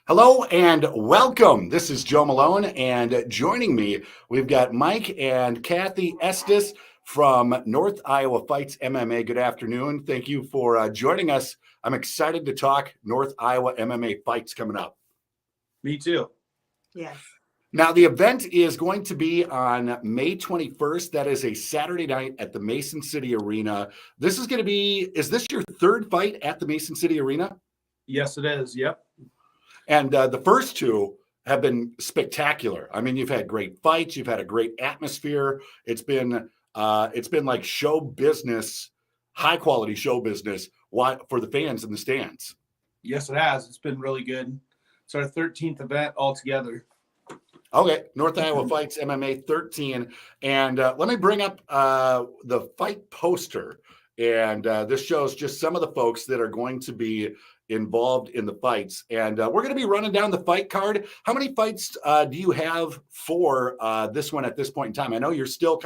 Hello and welcome. This is Joe Malone, and joining me, we've got Mike and Kathy Estus from North Iowa Fights MMA. Good afternoon. Thank you for joining us. I'm excited to talk North Iowa MMA fights coming up. Me too. Yes. Now, the event is going to be on May 21st. That is a Saturday night at the Mason City Arena. This is going to be, is this your third fight at the Mason City Arena? Yes, it is. Yep. And the first two have been spectacular. I mean, you've had great fights. You've had a great atmosphere. It's been like show business, high quality show business for the fans in the stands. Yes, it has. It's been really good. It's our 13th event altogether. Okay, North Iowa Fights MMA 13. And let me bring up the fight poster. And this shows just some of the folks that are going to be involved in the fights. And we're going to be running down the fight card. How many fights do you have for this one at this point in time? I know you're still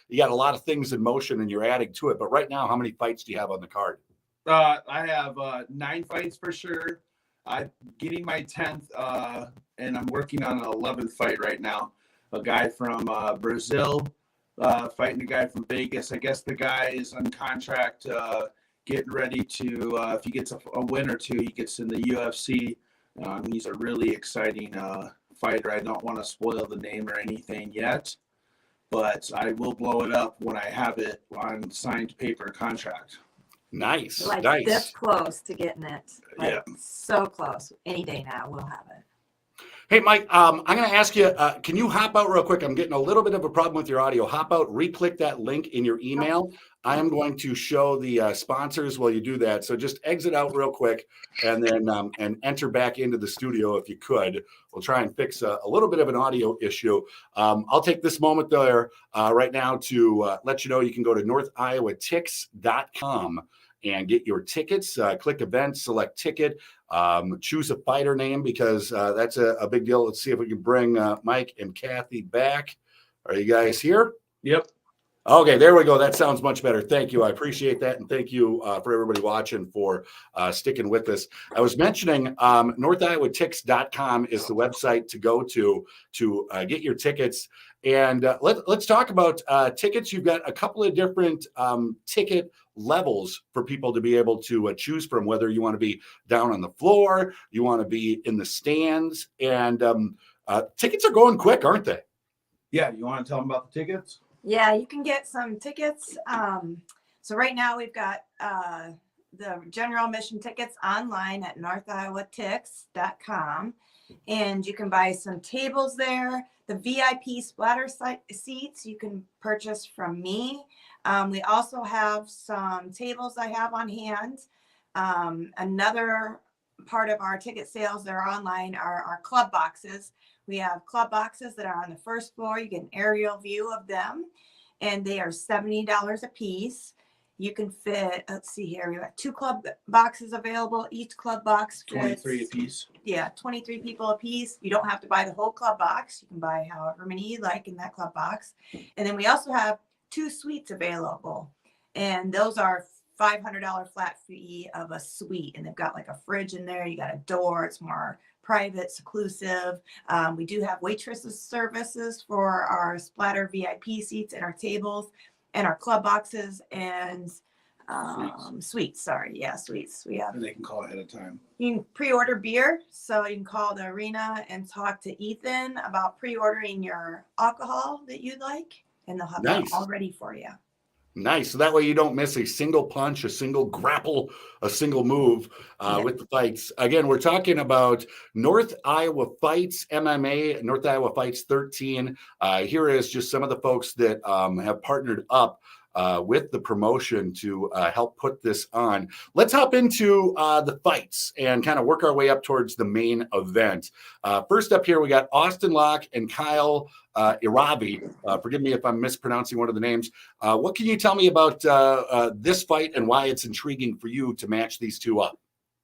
you got a lot of things in motion and you're adding to it. But right now, how many fights do you have on the card? I have 9 fights for sure. I'm getting my 10th, and I'm working on an 11th fight right now. A guy from Brazil fighting a guy from Vegas. I guess the guy is on contract, getting ready to, if he gets a win or two, he gets in the UFC. He's a really exciting fighter. I don't want to spoil the name or anything yet, but I will blow it up when I have it on signed paper contract. Nice. Like this close to getting it. Like, yeah. So close. Any day now, we'll have it. Hey, Mike, I'm going to ask you, can you hop out real quick? I'm getting a little bit of a problem with your audio. Hop out, re-click that link in your email. I am going to show the sponsors while you do that. So just exit out real quick and then and enter back into the studio if you could. We'll try and fix a little bit of an audio issue. I'll take this moment there right now to let you know you can go to northiowatix.com and get your tickets. Click events, select ticket. Choose a fighter name because that's a big deal. Let's see if we can bring Mike and Kathy back. Are you guys here? Yep. Okay, there we go. That sounds much better. Thank you. I appreciate that. And thank you for everybody watching for sticking with us. I was mentioning northiowatix.com is the website to go to get your tickets. And let's talk about tickets. You've got a couple of different ticket levels for people to be able to choose from, whether you want to be down on the floor, you want to be in the stands. And tickets are going quick, aren't they? Yeah. You want to tell them about the tickets? Yeah, you can get some tickets. So right now we've got the general admission tickets online at northiowatix.com. And you can buy some tables there. The VIP splatter seats you can purchase from me. We also have some tables I have on hand. Another part of our ticket sales that are online are our club boxes. We have club boxes that are on the first floor. You get an aerial view of them, and they are $70 a piece. You can fit, let's see here, we have 2 club boxes available. Each club box fits 23 a piece. Yeah, 23 people a piece. You don't have to buy the whole club box. You can buy however many you like in that club box. And then we also have 2 suites available, and those are $500 flat fee of a suite, and they've got like a fridge in there. You got a door. It's more private, seclusive. We do have waitresses services for our splatter VIP seats and our tables and our club boxes and suites. Suites. We have. And they can call ahead of time. You can pre-order beer, so you can call the arena and talk to Ethan about pre-ordering your alcohol that you'd like, and they'll have that all ready for you. Nice. So that way you don't miss a single punch, a single grapple, a single move with the fights. Again, we're talking about North Iowa Fights MMA, North Iowa Fights 13. Here is just some of the folks that have partnered up with the promotion to help put this on. Let's hop into the fights and kind of work our way up towards the main event. First up here, we got Austin Locke and Kyle Iravi. Forgive me if I'm mispronouncing one of the names. What can you tell me about this fight and why it's intriguing for you to match these two up?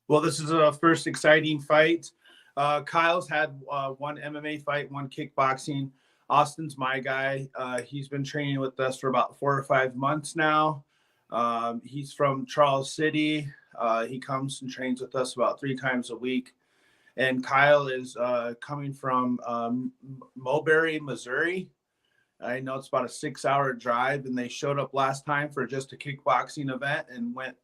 Well, this is a first exciting fight. Kyle's had one MMA fight, one kickboxing. Austin's my guy. He's been training with us for about 4 or 5 months now. He's from Charles City. He comes and trains with us about 3 times a week. And Kyle is coming from Mulberry, Missouri. I know it's about a 6-hour drive, and they showed up last time for just a kickboxing event and went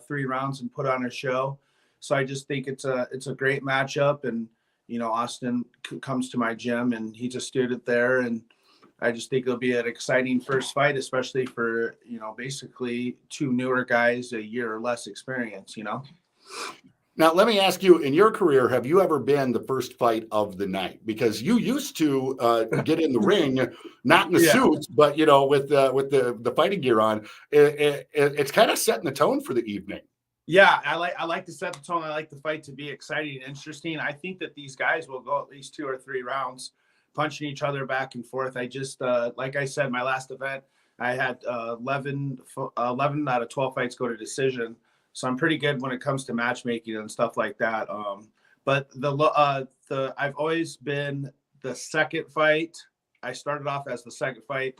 3 rounds and put on a show. So I just think it's a great matchup. And, you know, Austin comes to my gym and he's a student there. And I just think it'll be an exciting first fight, especially for, you know, basically 2 newer guys, a year or less experience, you know. Now, let me ask you, in your career, have you ever been the first fight of the night? Because you used to get in the ring, not in the suits, but, you know, with the fighting gear on. It's kind of setting the tone for the evening. Yeah, I like to set the tone. I like the fight to be exciting and interesting. I think that these guys will go at least 2 or 3 rounds, punching each other back and forth. I just, like I said, my last event, I had 11 out of 12 fights go to decision. So I'm pretty good when it comes to matchmaking and stuff like that. But I've always been the second fight. I started off as the second fight,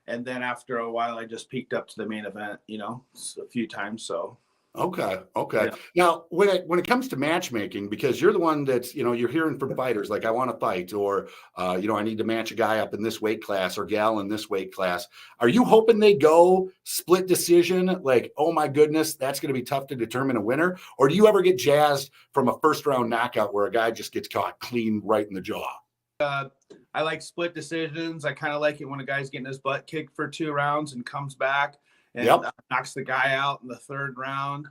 and then after a while, I just peaked up to the main event, you know, a few times. So. Okay. Yeah. Now, when it comes to matchmaking, because you're the one that's, you know, you're hearing from fighters like, I want to fight, or, you know, I need to match a guy up in this weight class or gal in this weight class. Are you hoping they go split decision? Like, oh my goodness, that's going to be tough to determine a winner. Or do you ever get jazzed from a first round knockout where a guy just gets caught clean right in the jaw? I like split decisions. I kind of like it when a guy's getting his butt kicked for 2 rounds and comes back and knocks the guy out in the 3rd round.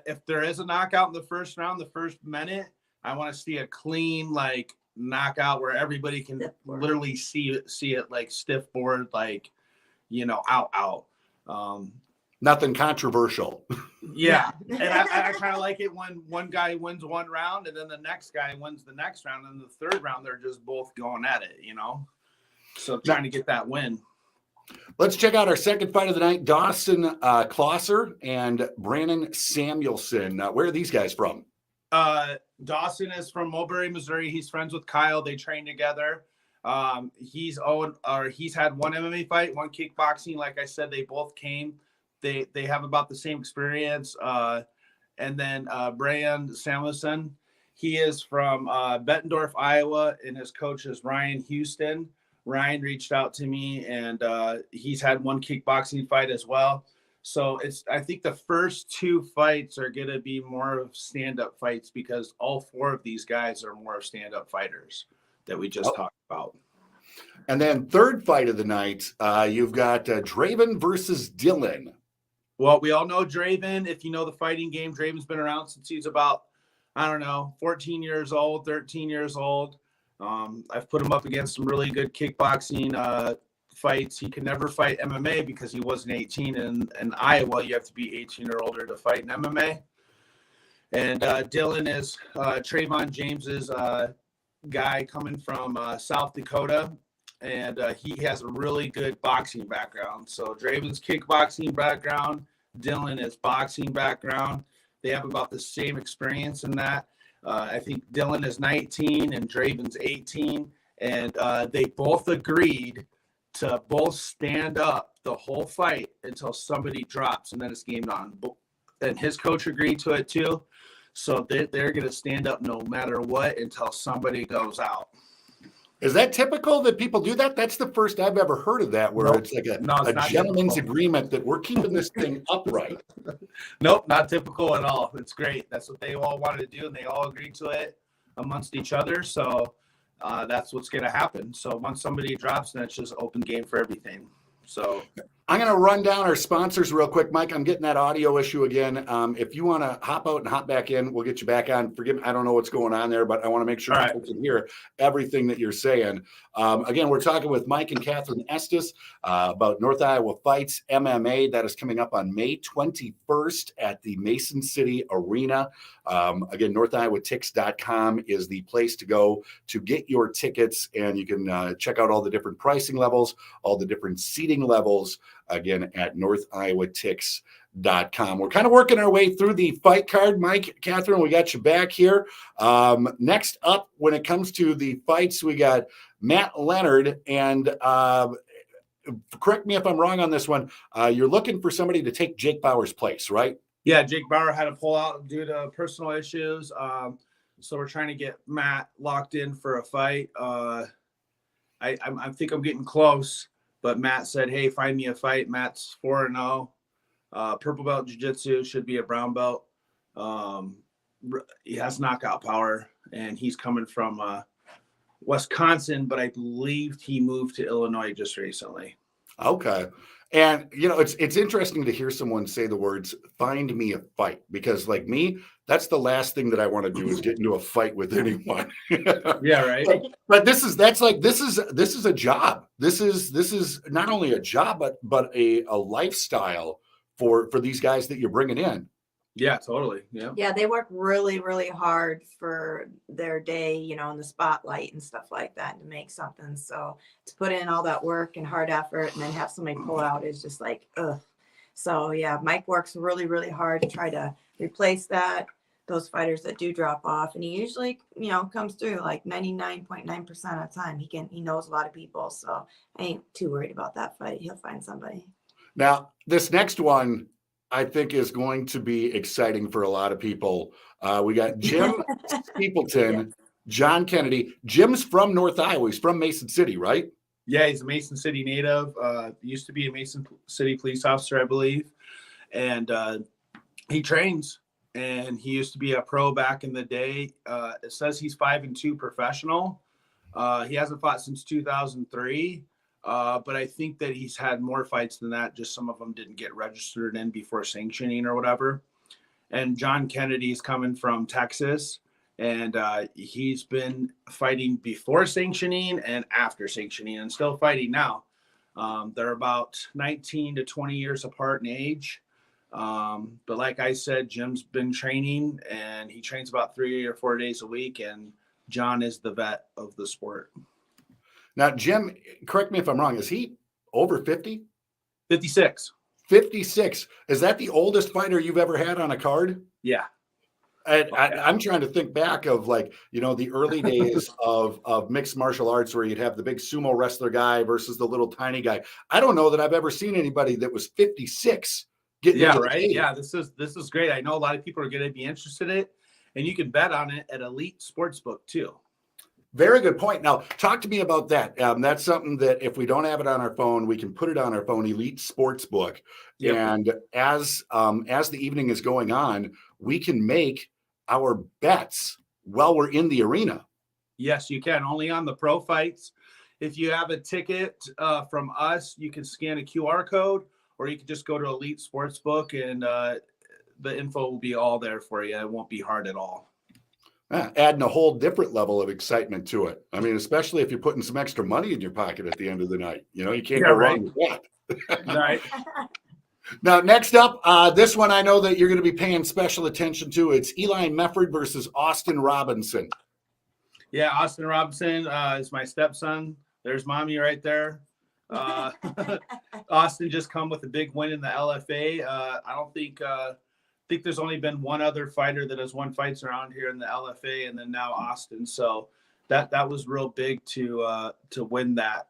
If there is a knockout in the first round, the first minute, I want to see a clean, like, knockout where everybody can literally see it like stiff board, like, you know, out. Nothing controversial. Yeah. And I kind of like it when one guy wins 1 round and then the next guy wins the next round. And the 3rd round, they're just both going at it, you know? So trying to get that win. Let's check out our second fight of the night. Dawson Closser and Brandon Samuelson. Where are these guys from? Dawson is from Mulberry, Missouri. He's friends with Kyle. They train together. He's had 1 MMA fight, 1 kickboxing. Like I said, they both came. They have about the same experience. And then Brandon Samuelson, he is from Bettendorf, Iowa, and his coach is Ryan Houston. Ryan reached out to me, and he's had 1 kickboxing fight as well. So I think the first 2 fights are going to be more of stand-up fights because all 4 of these guys are more of stand-up fighters that we just talked about. And then third fight of the night, you've got Draven versus Dylan. Well, we all know Draven. If you know the fighting game, Draven's been around since he's about, 14 years old, 13 years old. I've put him up against some really good kickboxing fights. He can never fight MMA because he wasn't 18. And in Iowa, you have to be 18 or older to fight in MMA. And Dylan is Trayvon James's guy coming from South Dakota. And he has a really good boxing background. So Draven's kickboxing background, Dylan is boxing background. They have about the same experience in that. I think Dylan is 19 and Draven's 18. And they both agreed to both stand up the whole fight until somebody drops, and then it's game on. And his coach agreed to it too. So they're going to stand up no matter what until somebody goes out. Is that typical that people do that? That's the first I've ever heard of that, where it's like a gentleman's agreement that we're keeping this thing upright. Nope, not typical at all. It's great. That's what they all wanted to do, and they all agreed to it amongst each other. So that's what's going to happen. So once somebody drops, then it's just open game for everything. So I'm going to run down our sponsors real quick. Mike, I'm getting that audio issue again. If you want to hop out and hop back in, we'll get you back on. Forgive me, I don't know what's going on there, but I want to make sure people can hear everything that you're saying. Again, we're talking with Mike and Cathryn Estus about North Iowa Fights MMA. That is coming up on May 21st at the Mason City Arena. Again, NorthIowaTix.com is the place to go to get your tickets, and you can check out all the different pricing levels, all the different seating levels, again, at NorthIowaTix.com. We're kind of working our way through the fight card. Mike, Cathryn, we got you back here. Next up, when it comes to the fights, we got Matt Leonard, and correct me if I'm wrong on this one. You're looking for somebody to take Jake Bauer's place, right? Yeah, Jake Bauer had to pull out due to personal issues. So we're trying to get Matt locked in for a fight. I think I'm getting close, but Matt said, "Hey, find me a fight." Matt's 4-0, purple belt jiu-jitsu, should be a brown belt. He has knockout power, and he's coming from Wisconsin, but I believe he moved to Illinois just recently. Okay. And it's interesting to hear someone say the words "find me a fight," because like me, that's the last thing that I want to do is get into a fight with anyone. Yeah, right. But this is a job. This is not only a job, but a lifestyle for these guys that you're bringing in. Yeah, totally. Yeah. Yeah, they work really, really hard for their day, in the spotlight and stuff like that to make something. So to put in all that work and hard effort and then have somebody pull out is just like, ugh. So yeah, Mike works really, really hard to try to replace those fighters that do drop off. And he usually, comes through like 99.9% of the time. He knows a lot of people. So I ain't too worried about that fight. He'll find somebody. Now, this next one, I think is going to be exciting for a lot of people. We got Jim Steepleton, John Kennedy. Jim's from North Iowa. He's from Mason City, right? Yeah, he's a Mason City native. Used to be a Mason City police officer, I believe. And he trains, and he used to be a pro back in the day. It says he's 5-2 professional. He hasn't fought since 2003. But I think that he's had more fights than that. Just some of them didn't get registered in before sanctioning or whatever. And John Kennedy's coming from Texas, and he's been fighting before sanctioning and after sanctioning and still fighting now. They're about 19 to 20 years apart in age. But like I said, Jim's been training, and he trains about 3 or 4 days a week. And John is the vet of the sport. Now, Jim, correct me if I'm wrong. Is he over 50? 56. 56. Is that the oldest fighter you've ever had on a card? Yeah. I'm trying to think back of the early days of mixed martial arts where you'd have the big sumo wrestler guy versus the little tiny guy. I don't know that I've ever seen anybody that was 56. Yeah, right. Yeah, this is great. I know a lot of people are going to be interested in it, and you can bet on it at Elite Sportsbook too. Very good point. Now, talk to me about that. That's something that if we don't have it on our phone, we can put it on our phone, Elite Sportsbook. Yep. And as the evening is going on, we can make our bets while we're in the arena. Yes, you can. Only on the pro fights. If you have a ticket from us, you can scan a QR code, or you can just go to Elite Sportsbook, and the info will be all there for you. It won't be hard at all. Adding a whole different level of excitement to it. I mean, especially if you're putting some extra money in your pocket at the end of the night. You can't go wrong with that. Right. Now, next up, this one I know that you're going to be paying special attention to. It's Eli Mefford versus Austin Robinson. Yeah, Austin Robinson is my stepson. There's mommy right there. Austin just come with a big win in the LFA. I don't think there's only been one other fighter that has won fights around here in the LFA, and then now Austin. So that was real big to win that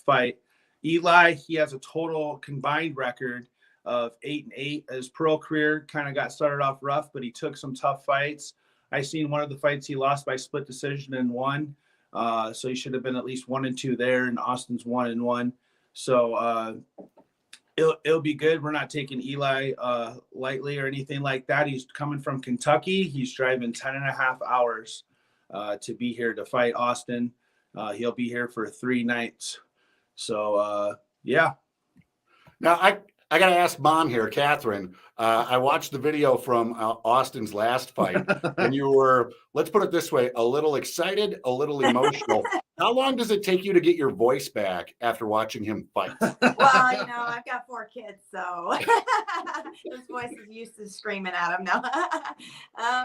fight. Eli, he has a total combined record of 8-8. His pro career kind of got started off rough, but he took some tough fights. I seen one of the fights he lost by split decision and won. So he should have been at least 1-2 there, and Austin's 1-1. So it'll be good. We're not taking Eli lightly or anything like that. He's coming from Kentucky. He's driving 10.5 hours to be here to fight Austin. He'll be here for 3 nights. So, yeah. Now, I got to ask Mom here, Cathryn. I watched the video from Austin's last fight, and you were, let's put it this way, a little excited, a little emotional. How long does it take you to get your voice back after watching him fight? Well, I've got 4 kids, so his voice is used to screaming at him now.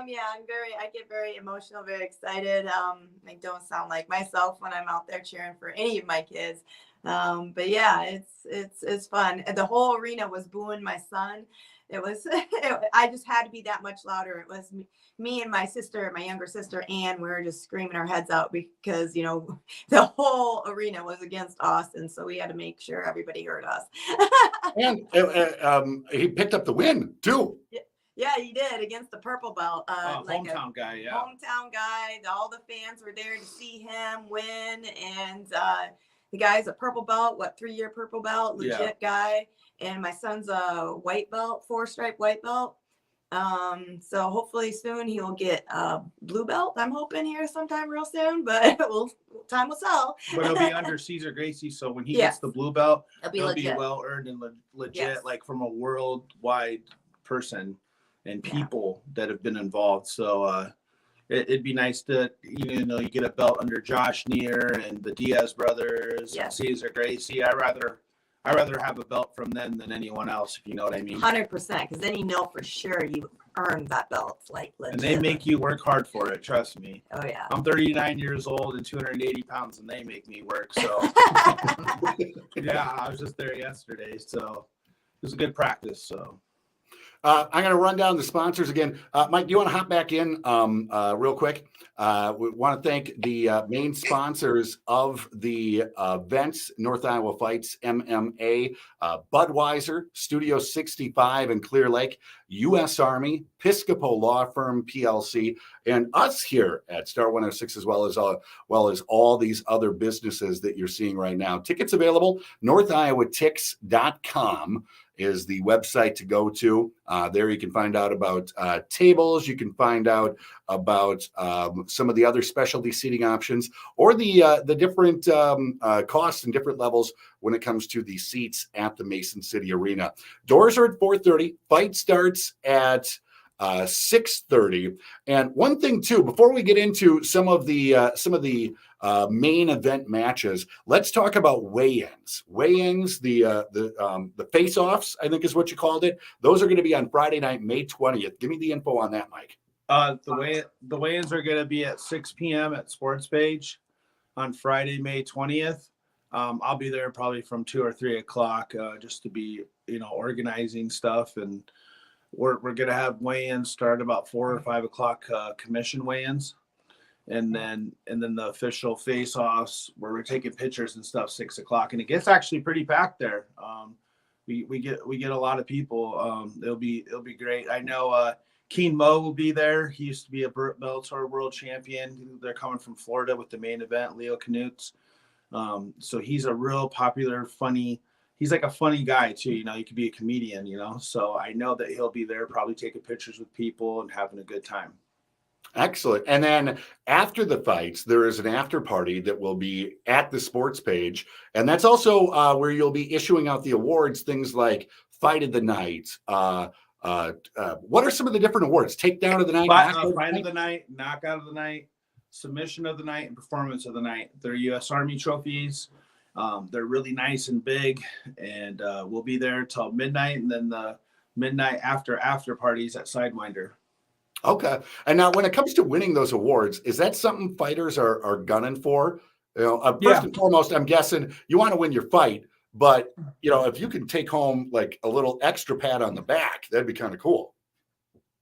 Yeah, I get very emotional, very excited. I don't sound like myself when I'm out there cheering for any of my kids. But yeah, it's fun. The whole arena was booing my son. I just had to be that much louder. It was me and my sister, my younger sister, Ann, we were just screaming our heads out because, the whole arena was against Austin. So we had to make sure everybody heard us. And he picked up the win too. Yeah, he did against the purple belt. Hometown guy, yeah. Hometown guy. All the fans were there to see him win. And the guy's a purple belt, 3-year purple belt, legit guy. And my son's a white belt, 4-stripe white belt. So hopefully soon he'll get a blue belt. I'm hoping here sometime real soon, but time will tell. But it'll be under Cesar Gracie, so when he gets the blue belt, it'll be well earned and legit, like from a worldwide person and people that have been involved. So it'd be nice to you get a belt under Josh Neer and the Diaz brothers, and Cesar Gracie. I'd rather have a belt from them than anyone else, if you know what I mean. 100%, because then you know for sure you earned that belt, legit. And they make you work hard for it, trust me. Oh yeah. I'm 39 years old and 280 pounds, and they make me work. So yeah, I was just there yesterday, so it was a good practice. So I'm going to run down the sponsors again. Mike, do you want to hop back in real quick? We want to thank the main sponsors of the events, North Iowa Fights MMA, Budweiser, Studio 65 in Clear Lake, U.S. Army, Piscopo Law Firm PLC, and us here at Star 106, as well as all these other businesses that you're seeing right now. Tickets available, northiowatix.com. is the website to go to. There you can find out about tables. You can find out about some of the other specialty seating options, or the different costs and different levels when it comes to the seats at the Mason City Arena. Doors are at 4:30. Fight starts at 6:30. And one thing too, before we get into some of the main event matches, let's talk about weigh-ins. Weigh-ins, the face-offs, I think is what you called it. Those are going to be on Friday night, May 20th. Give me the info on that, Mike. The weigh-ins are going to be at 6 p.m. at Sports Page on Friday, May 20th. I'll be there probably from 2 or 3 o'clock just to be, organizing stuff. And we're going to have weigh-ins start about 4 or 5 o'clock, commission weigh-ins. And then the official face-offs where we're taking pictures and stuff, 6 o'clock. And it gets actually pretty packed there. We get a lot of people. It'll be great. I know Keen Mo will be there. He used to be a Bellator world champion. They're coming from Florida with the main event, Leo Knutz. So he's a real popular, funny. He's like a funny guy too. He could be a comedian. So I know that he'll be there, probably taking pictures with people and having a good time. Excellent. And then after the fights, there is an after party that will be at the Sports Page. And that's also where you'll be issuing out the awards, things like Fight of the Night. What are some of the different awards? Takedown of the Night? Fight of the Night, Knockout of the Night, Submission of the Night, and Performance of the Night. They're U.S. Army trophies. They're really nice and big. And we'll be there till midnight. And then the midnight after parties at Sidewinder. Okay. And now when it comes to winning those awards, is that something fighters are gunning for? First and foremost, I'm guessing you want to win your fight, but if you can take home like a little extra pat on the back, that'd be kind of cool.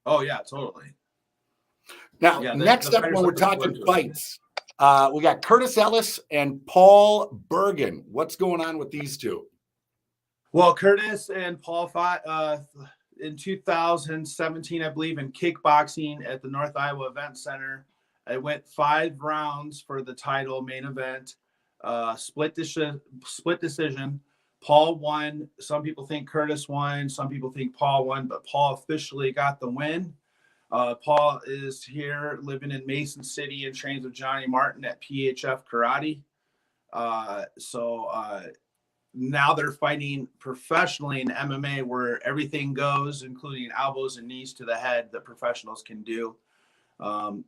Oh yeah, totally. Now, next up when we're talking fights, we got Curtis Ellis and Paulbergen. What's going on with these two? Well, Curtis and Paul fought in 2017, I believe, in kickboxing at the North Iowa Event Center. It went 5 rounds for the title main event, split decision. Paul won. Some people think Curtis won. Some people think Paul won, but Paul officially got the win. Paul is here living in Mason City and trains with Johnny Martin at PHF Karate. Now they're fighting professionally in MMA where everything goes, including elbows and knees to the head that professionals can do.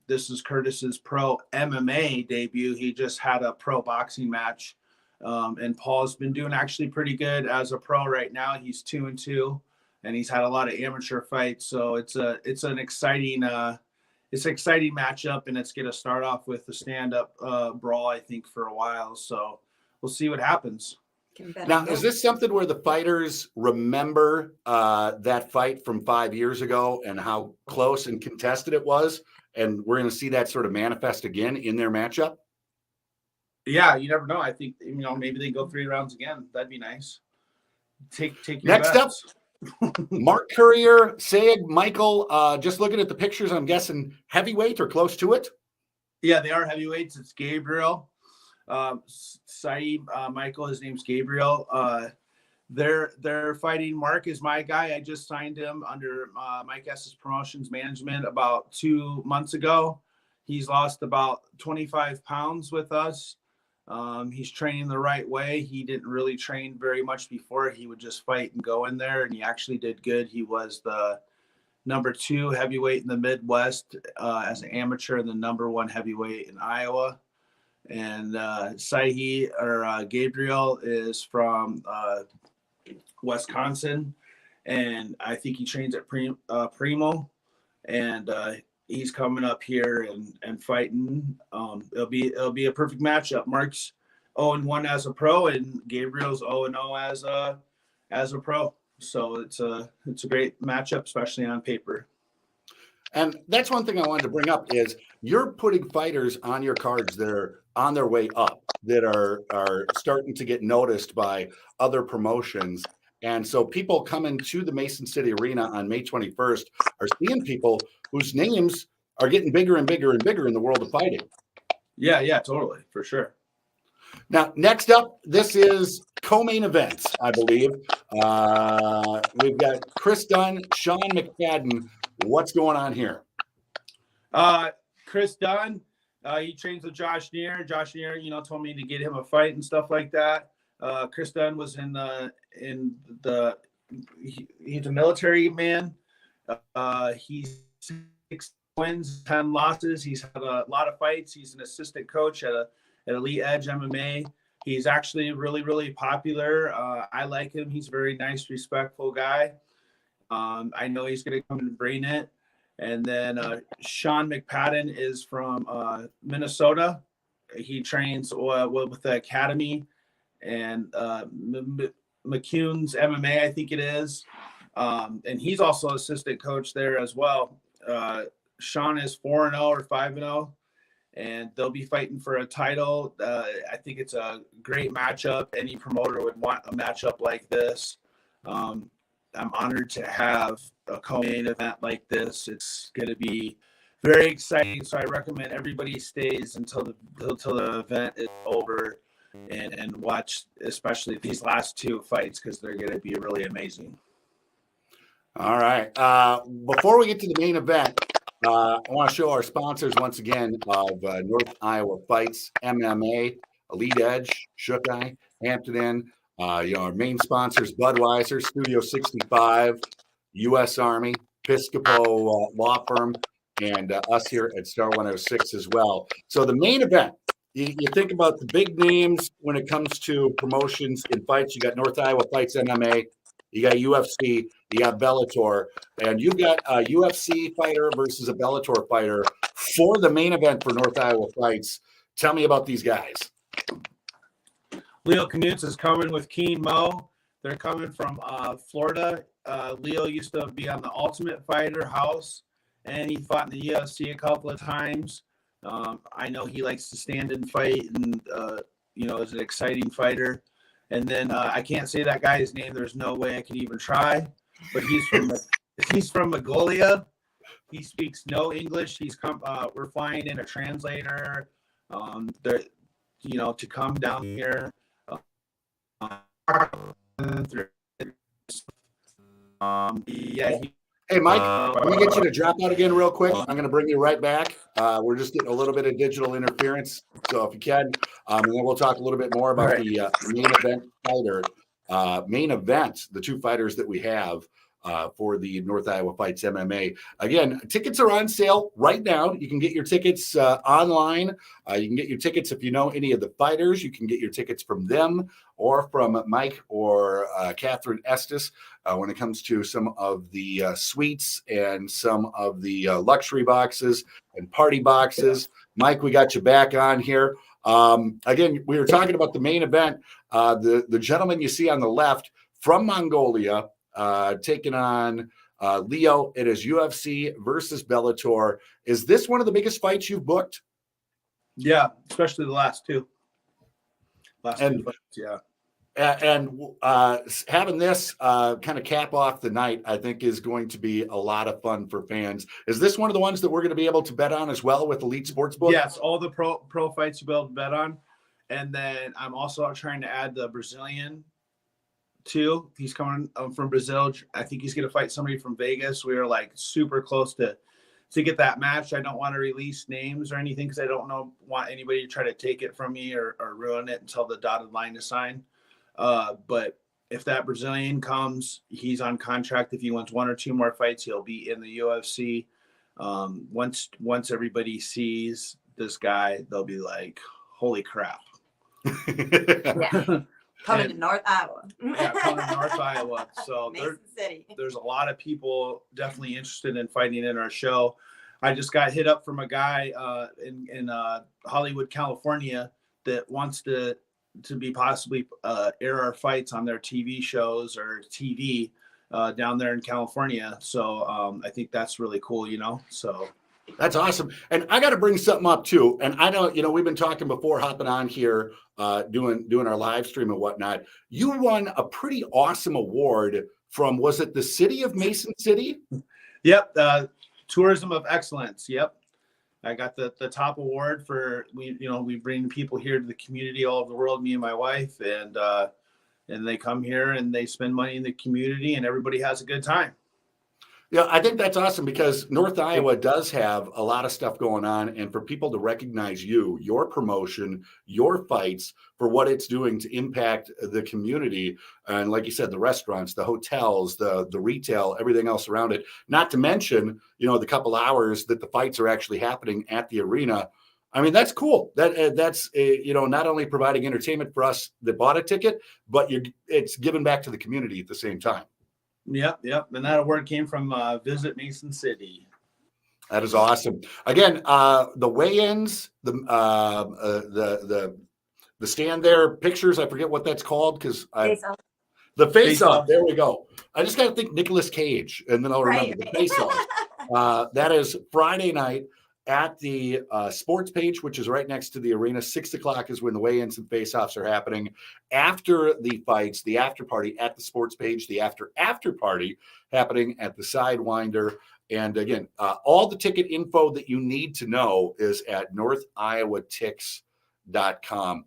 This is Curtis's pro MMA debut. He just had a pro boxing match. And Paul's been doing actually pretty good as a pro right now. He's 2-2 and he's had a lot of amateur fights. So it's an exciting matchup, and it's going to start off with the stand-up brawl, I think, for a while. So we'll see what happens. Now, is this something where the fighters remember that fight from 5 years ago and how close and contested it was? And we're going to see that sort of manifest again in their matchup? Yeah, you never know. I think, maybe they go 3 rounds again. That'd be nice. Take your Next bets. Mark Courier, Sayeg, Michael, just looking at the pictures, I'm guessing heavyweight or close to it. Yeah, they are heavyweights. It's Gabriel. Saeed, Michael, his name's Gabriel. They're fighting. Mark is my guy. I just signed him under Mike Estus Promotions Management about 2 months ago. He's lost about 25 pounds with us. He's training the right way. He didn't really train very much before. He would just fight and go in there, and he actually did good. He was the number 2 heavyweight in the Midwest as an amateur, and the number 1 heavyweight in Iowa. And Gabriel is from Wisconsin, and I think he trains at Primo, and he's coming up here and fighting. It'll be a perfect matchup. Mark's 0-1 as a pro, and Gabriel's 0-0 as a pro. So it's a great matchup, especially on paper. And that's one thing I wanted to bring up is you're putting fighters on your cards that are on their way up, that are starting to get noticed by other promotions. And so people coming to the Mason City Arena on May 21st are seeing people whose names are getting bigger and bigger and bigger in the world of fighting. Yeah, totally, for sure. Now, next up, this is co-main events, I believe. We've got Chris Dunn, Sean McFadden. What's going on here? Chris Dunn, he trains with Josh Neer. Josh Neer, told me to get him a fight and stuff like that. Chris Dunn was he's a military man. He's 6 wins, 10 losses. He's had a lot of fights. He's an assistant coach at Elite Edge MMA. He's actually really, really popular. I like him. He's a very nice, respectful guy. I know he's going to come and bring it. And then Sean McFadden is from Minnesota. He trains with the Academy and McCune's MMA, I think it is. And he's also assistant coach there as well. Sean is 4-0 or 5-0, and they'll be fighting for a title. I think it's a great matchup. Any promoter would want a matchup like this. I'm honored to have a co-main event like this. It's going to be very exciting. So I recommend everybody stays until the event is over and watch, especially these last 2 fights, because they're going to be really amazing. All right. Before we get to the main event, I want to show our sponsors once again of North Iowa Fights, MMA, Elite Edge, Shook-Eye, Hampton Inn. Our main sponsors, Budweiser, Studio 65, U.S. Army, Piscopo Law Firm, and us here at Star 106 as well. So the main event, you think about the big names when it comes to promotions in fights. You got North Iowa Fights MMA, you got UFC, you got Bellator, and you've got a UFC fighter versus a Bellator fighter for the main event for North Iowa Fights. Tell me about these guys. Leo Knutz is coming with Keen Mo. They're coming from Florida. Leo used to be on the Ultimate Fighter House, and he fought in the UFC a couple of times. I know he likes to stand and fight, and is an exciting fighter. And then I can't say that guy's name. There's no way I could even try. But he's from Mongolia. He speaks no English. We're flying in a translator. To come down here. Hey, Mike, let me get you to drop out again real quick. I'm going to bring you right back. We're just getting a little bit of digital interference. So if you can, and then we'll talk a little bit more about the main event fighter. Main event, the 2 fighters that we have for the North Iowa Fights MMA. Again, tickets are on sale right now. You can get your tickets online. You can get your tickets if you know any of the fighters. You can get your tickets from them or from Mike or Cathryn Estus when it comes to some of the suites and some of the luxury boxes and party boxes. Mike, we got you back on here. Again, we were talking about the main event. The gentleman you see on the left from Mongolia, taking on Leo. It is UFC versus Bellator. Is this one of the biggest fights you've booked? Yeah, especially the last 2. 2 fights, yeah. Having this kind of cap off the night, I think, is going to be a lot of fun for fans. Is this one of the ones that we're going to be able to bet on as well with Elite Sportsbook? Yes, all the pro fights you'll be able to bet on. And then I'm also trying to add the Brazilian too. He's coming from Brazil. I think he's going to fight somebody from Vegas. We are like super close to get that match. I don't want to release names or anything because I don't want anybody to try to take it from me or ruin it until the dotted line is signed. But if that Brazilian comes, he's on contract. If he wins 1 or 2 more fights, he'll be in the UFC. Once everybody sees this guy, they'll be like, holy crap. Yeah. Coming to North Iowa. Yeah, coming to North Iowa. So Mason City. There's a lot of people definitely interested in fighting in our show. I just got hit up from a guy in Hollywood, California, that wants to be possibly air our fights on their TV shows or TV down there in California. So I think that's really cool, so. That's awesome. And I got to bring something up too. And I know, we've been talking before hopping on here, doing our live stream and whatnot. You won a pretty awesome award from, was it the city of Mason City? Yep. Tourism of Excellence. Yep. I got the top award for, we bring people here to the community all over the world, me and my wife, and they come here and they spend money in the community and everybody has a good time. Yeah, I think that's awesome because North Iowa does have a lot of stuff going on, and for people to recognize your promotion, your fights for what it's doing to impact the community, and like you said, the restaurants, the hotels, the retail, everything else around it. Not to mention, the couple hours that the fights are actually happening at the arena. I mean, that's cool. That's not only providing entertainment for us that bought a ticket, but it's giving back to the community at the same time. Yep. And that award came from Visit Mason City. That is awesome. Again, the weigh-ins, the stand there, pictures, I forget what that's called because the face-off. There we go. I just got to think Nicolas Cage, and then I'll remember the face-off. That is Friday night at the sports page, which is right next to the arena. 6:00 is when the weigh-ins and face-offs are happening. After the fights, the after party at the sports page, the after party happening at the Sidewinder. And again, all the ticket info that you need to know is at northiowatix.com.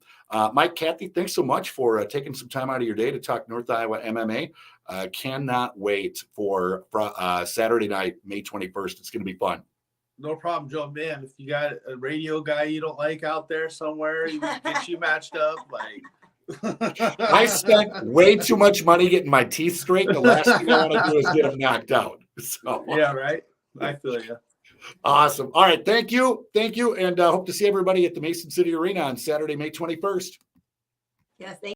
Mike, Kathy, thanks so much for taking some time out of your day to talk North Iowa MMA. Cannot wait for Saturday night, May 21st. It's going to be fun. No problem, Joe. Man, if you got a radio guy you don't like out there somewhere, you get you matched up. Like, I spent way too much money getting my teeth straight. The last thing I want to do is get them knocked out. So yeah, right. I feel you. Awesome. All right, thank you, and hope to see everybody at the Mason City Arena on Saturday, May 21st. Yes, thank you.